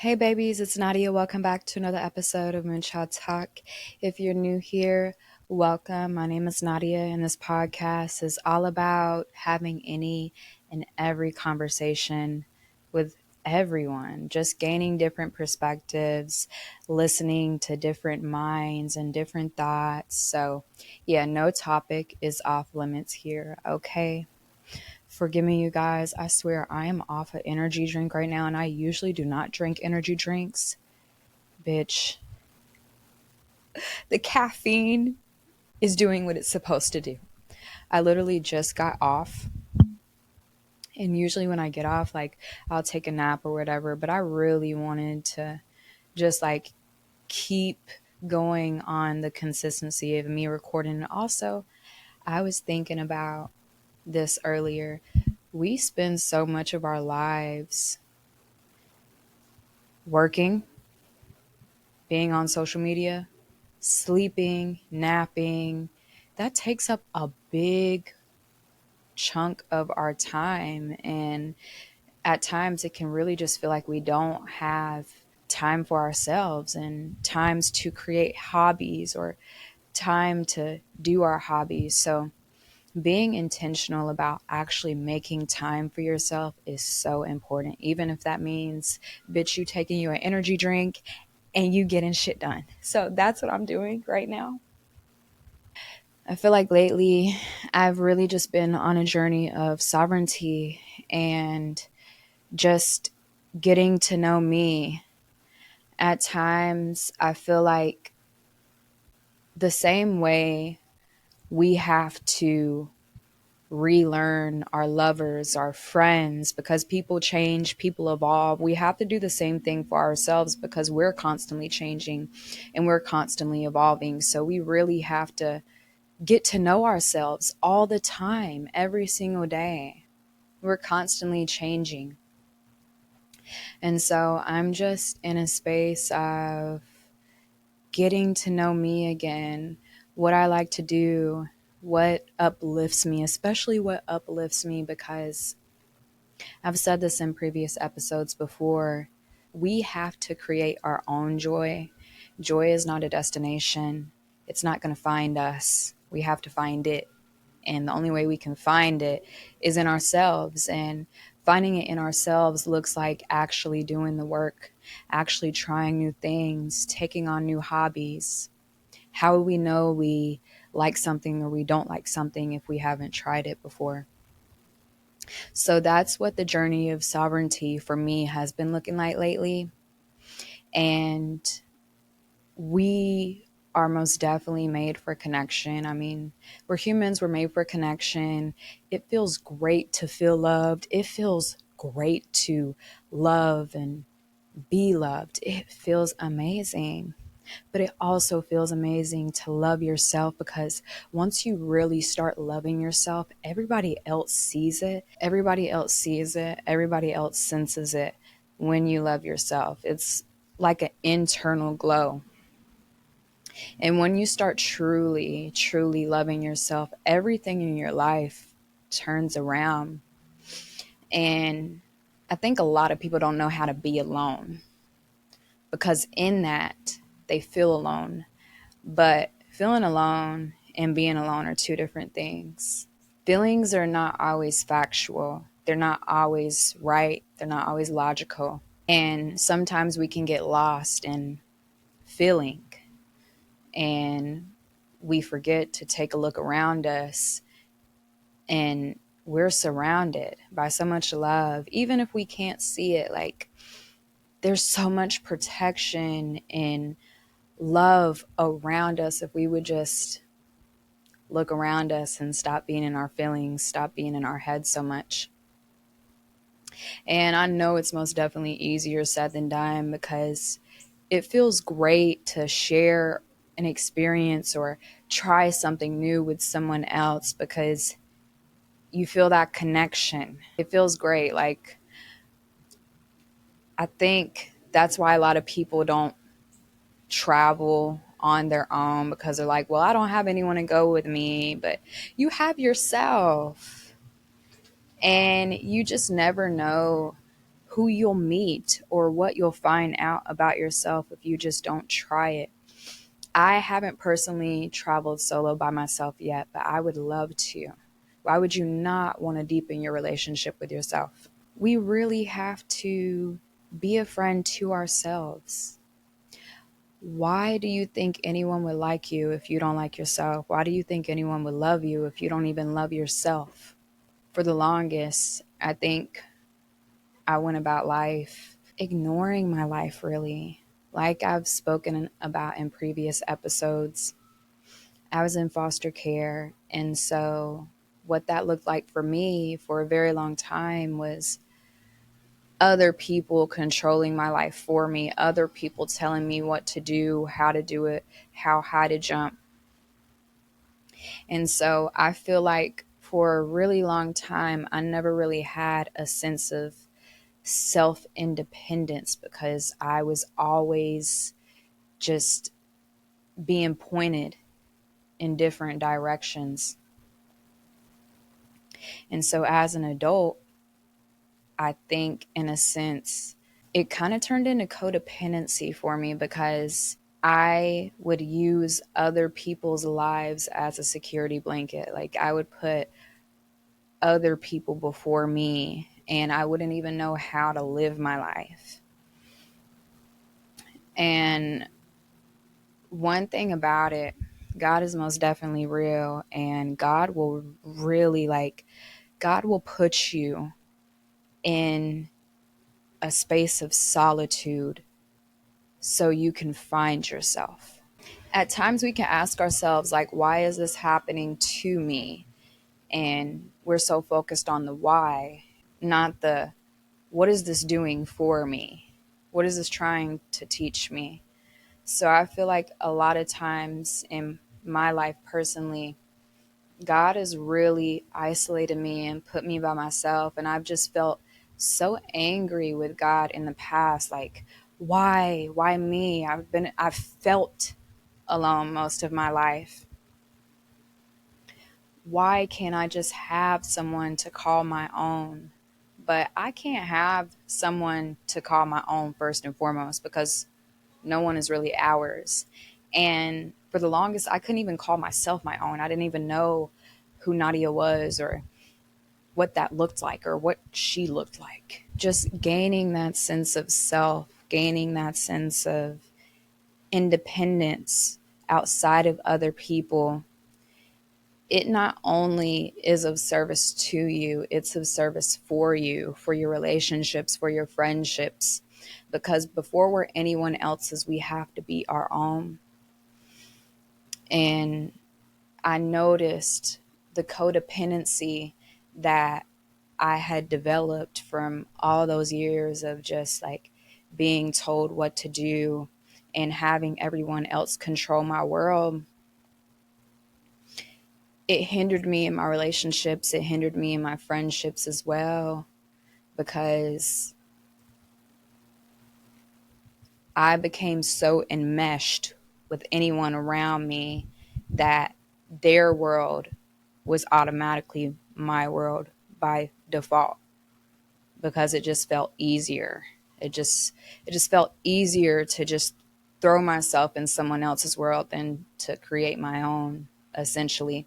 Hey babies, it's Nadia. Welcome back to another episode of Moonchild Talk. If you're new here, welcome. My name is Nadia, and this podcast is all about having any and every conversation with everyone, just gaining different perspectives, listening to different minds and different thoughts. So, yeah, no topic is off limits here, okay? Forgive me, you guys. I swear I am off an energy drink right now, and I usually do not drink energy drinks. Bitch, the caffeine is doing what it's supposed to do. I literally just got off, and usually when I get off, like, I'll take a nap or whatever, but I really wanted to just like keep going on the consistency of me recording. And also, I was thinking about this earlier. We spend so much of our lives working, being on social media, sleeping, napping. That takes up a big chunk of our time. And at times, it can really just feel like we don't have time for ourselves and times to create hobbies or time to do our hobbies. So, being intentional about actually making time for yourself is so important, even if that means, bitch, you taking you an energy drink and you getting shit done. So that's what I'm doing right now. I feel like lately I've really just been on a journey of sovereignty and just getting to know me. At times, I feel like the same way we have to relearn our lovers, our friends, because people change, people evolve. We have to do the same thing for ourselves because we're constantly changing and we're constantly evolving. So we really have to get to know ourselves all the time, every single day. We're constantly changing. And so I'm just in a space of getting to know me again, what I like to do, what uplifts me, especially what uplifts me, because I've said this in previous episodes before. We have to create our own joy. Joy is not a destination, it's not going to find us. We have to find it. And the only way we can find it is in ourselves. And finding it in ourselves looks like actually doing the work, actually trying new things, taking on new hobbies. How will we know we like something or we don't like something if we haven't tried it before? So that's what the journey of sovereignty for me has been looking like lately. And we are most definitely made for connection. I mean, we're humans, we're made for connection. It feels great to feel loved. It feels great to love and be loved. It feels amazing. But it also feels amazing to love yourself, because once you really start loving yourself, everybody else sees it. Everybody else sees it. Everybody else senses it when you love yourself. It's like an internal glow. And when you start truly, truly loving yourself, everything in your life turns around. And I think a lot of people don't know how to be alone, because in that they feel alone. But feeling alone and being alone are two different things. Feelings are not always factual. They're not always right. They're not always logical. And sometimes we can get lost in feeling, and we forget to take a look around us, and we're surrounded by so much love. Even if we can't see it, like, there's so much protection and love around us if we would just look around us and stop being in our feelings, stop being in our heads so much. And I know it's most definitely easier said than done, because it feels great to share an experience or try something new with someone else, because you feel that connection. It feels great. Like, I think that's why a lot of people don't travel on their own, because they're like, well, I don't have anyone to go with me. But you have yourself, and you just never know who you'll meet or what you'll find out about yourself if you just don't try it. I haven't personally traveled solo by myself yet, but I would love to. Why would you not want to deepen your relationship with yourself? We really have to be a friend to ourselves. Why do you think anyone would like you if you don't like yourself? Why do you think anyone would love you if you don't even love yourself? For the longest, I think I went about life ignoring my life, really. Like I've spoken about in previous episodes, I was in foster care. And so, what that looked like for me for a very long time was other people controlling my life for me, other people telling me what to do, how to do it, how high to jump. And so, I feel like for a really long time, I never really had a sense of self independence because I was always just being pointed in different directions. And so as an adult, I think in a sense, it kind of turned into codependency for me because I would use other people's lives as a security blanket. Like I would put other people before me and I wouldn't even know how to live my life. And one thing about it, God is most definitely real, and God will really God will put you in a space of solitude so you can find yourself. At times we can ask ourselves, like, why is this happening to me? And we're so focused on the why, not the what is this doing for me? What is this trying to teach me? So I feel like a lot of times in my life personally, God has really isolated me and put me by myself. And I've just felt so angry with God in the past. Like, why? Why me? I've felt alone most of my life. Why can't I just have someone to call my own? But I can't have someone to call my own first and foremost because no one is really ours. And for the longest, I couldn't even call myself my own. I didn't even know who Nadia was or what that looked like or what she looked like. Just gaining that sense of self, gaining that sense of independence outside of other people. It not only is of service to you, it's of service for you, for your relationships, for your friendships. Because before we're anyone else's, we have to be our own. And I noticed the codependency that I had developed from all those years of just like being told what to do and having everyone else control my world. It hindered me in my relationships. It hindered me in my friendships as well because I became so enmeshed with anyone around me that their world was automatically my world by default because it just felt easier. It just felt easier to just throw myself in someone else's world than to create my own, essentially.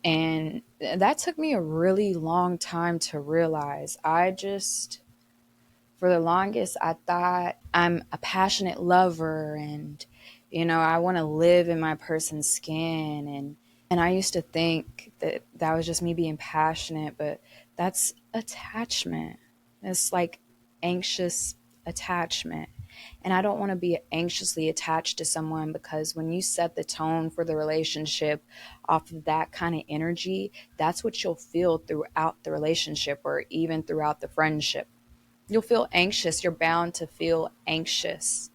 And that took me a really long time to realize. For the longest, I thought I'm a passionate lover and, I want to live in my person's skin. And I used to think that that was just me being passionate, but that's attachment. It's like anxious attachment. And I don't want to be anxiously attached to someone because when you set the tone for the relationship off of that kind of energy, that's what you'll feel throughout the relationship or even throughout the friendship. You'll feel anxious. You're bound to feel anxious.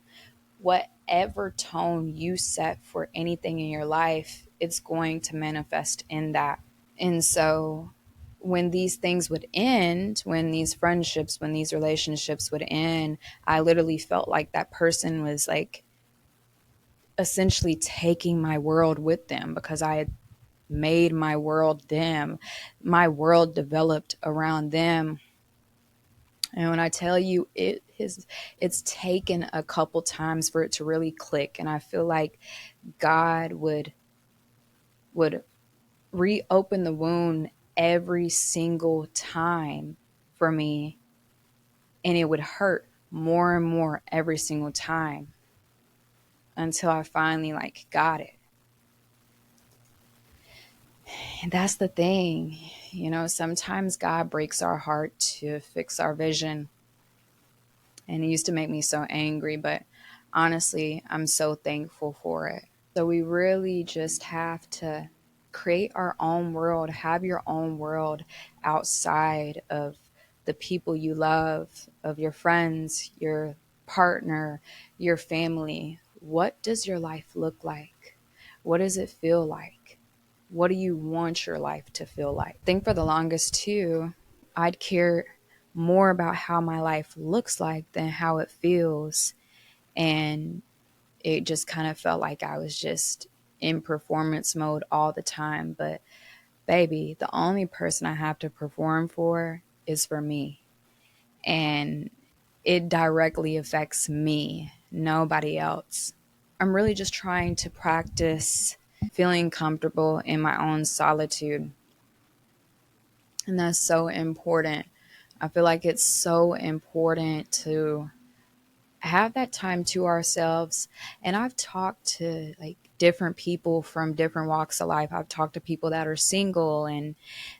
Whatever tone you set for anything in your life, it's going to manifest in that. And so when these things would end, when these friendships, when these relationships would end, I literally felt like that person was like essentially taking my world with them because I had made my world them. My world developed around them. And when I tell you it's taken a couple times for it to really click. And I feel like God would reopen the wound every single time for me, and it would hurt more and more every single time until I finally like got it. And that's the thing. Sometimes God breaks our heart to fix our vision. And it used to make me so angry, but honestly, I'm so thankful for it. So we really just have to create our own world, have your own world outside of the people you love, of your friends, your partner, your family. What does your life look like? What does it feel like? What do you want your life to feel like? I think for the longest too, I'd care more about how my life looks like than how it feels. And it just kind of felt like I was just in performance mode all the time. But baby, the only person I have to perform for is for me. And it directly affects me, nobody else. I'm really just trying to practice feeling comfortable in my own solitude. And that's so important. I feel like it's so important to have that time to ourselves. And I've talked to like different people from different walks of life. I've talked to people that are single and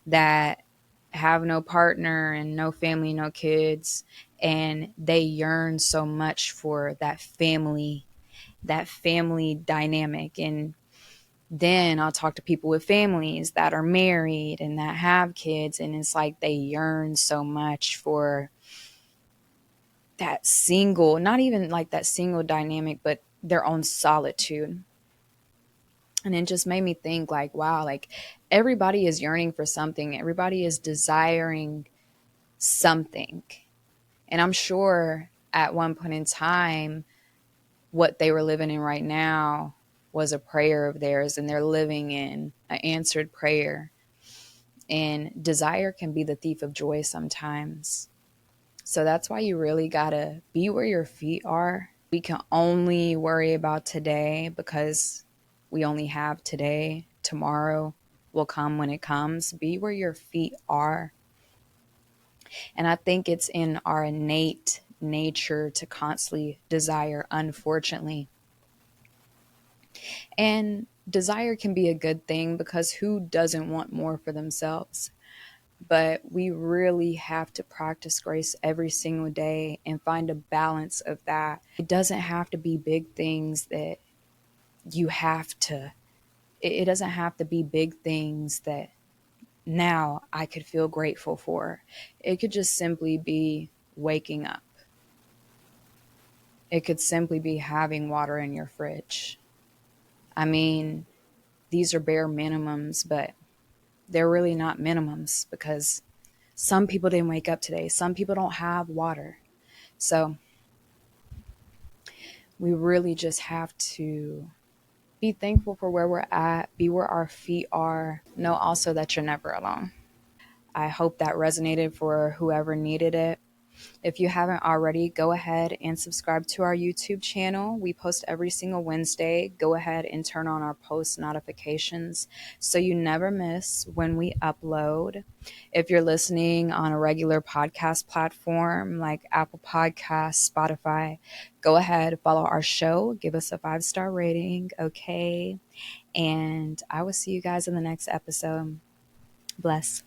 that have no partner and no family, no kids, and they yearn so much for that family dynamic. And then I'll talk to people with families that are married and that have kids, and it's like they yearn so much for that single, not even like that single dynamic, but their own solitude. And it just made me think like, wow, like everybody is yearning for something. Everybody is desiring something. And I'm sure at one point in time, what they were living in right now was a prayer of theirs, and they're living in an answered prayer. And desire can be the thief of joy sometimes. So that's why you really gotta be where your feet are. We can only worry about today because we only have today. Tomorrow will come when it comes. Be where your feet are. And I think it's in our innate nature to constantly desire, unfortunately. And desire can be a good thing because who doesn't want more for themselves? But we really have to practice grace every single day and find a balance of that. It doesn't have to be big things that you have to, it doesn't have to be big things that now I could feel grateful for. It could just simply be waking up. It could simply be having water in your fridge. I mean, these are bare minimums, but they're really not minimums because some people didn't wake up today. Some people don't have water. So we really just have to be thankful for where we're at, be where our feet are. Know also that you're never alone. I hope that resonated for whoever needed it. If you haven't already, go ahead and subscribe to our YouTube channel. We post every single Wednesday. Go ahead and turn on our post notifications so you never miss when we upload. If you're listening on a regular podcast platform like Apple Podcasts, Spotify, go ahead, follow our show, give us a 5-star rating, okay? And I will see you guys in the next episode. Bless.